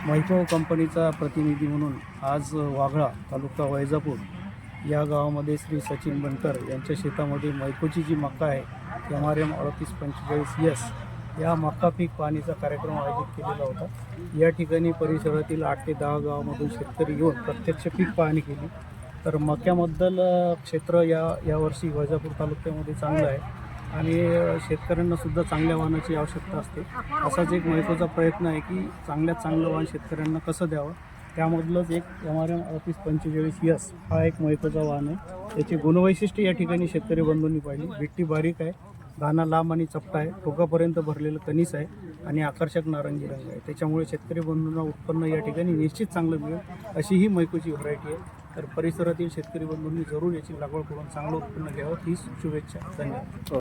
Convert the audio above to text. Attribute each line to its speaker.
Speaker 1: मैको कंपनीचा प्रतिनिधी म्हणून आज वाघळा तालुका वैजापूर या गावामध्ये श्री सचिन बनकर यांच्या शेतामध्ये मैकोची जी मका आहे MRM 3845S या मका पीक पाहणीचा कार्यक्रम आयोजित केलेला होता। या ठिकाणी परिसरातील 8 ते 10 गावामधून शेतकरी येऊन प्रत्यक्ष पीक पाहणी केली। तर मक्याबद्दल क्षेत्र यावर्षी वैजापूर तालुक्यामध्ये चांगलं आहे आणि शेतकऱ्यांना सुद्धा चांगल्या वाहनाची आवश्यकता असते। असाच एक मैकोचा प्रयत्न आहे की चांगल्यात चांगलं वाहन शेतकऱ्यांना कसं द्यावं, त्यामधलंच एक MRM 3845S हा एक मैकोचा वाहन आहे। त्याची गुणवैशिष्ट्ये या ठिकाणी शेतकरी बंधूंनी पाहिली। बिट्टी बारीक आहे, दाना लांब आणि चपटा आहे, टोकापर्यंत भरलेलं कणीस आहे आणि आकर्षक नारंगी रंग आहे। त्याच्यामुळे शेतकरी बंधूंना उत्पन्न या ठिकाणी निश्चित चांगलं मिळेल अशी ही मैकोची व्हरायटी आहे। तर परिसरातील शेतकरी बंधूंनी जरूर याची लागवड करून चांगलं उत्पन्न घ्यावं ही शुभेच्छा। धन्यवाद।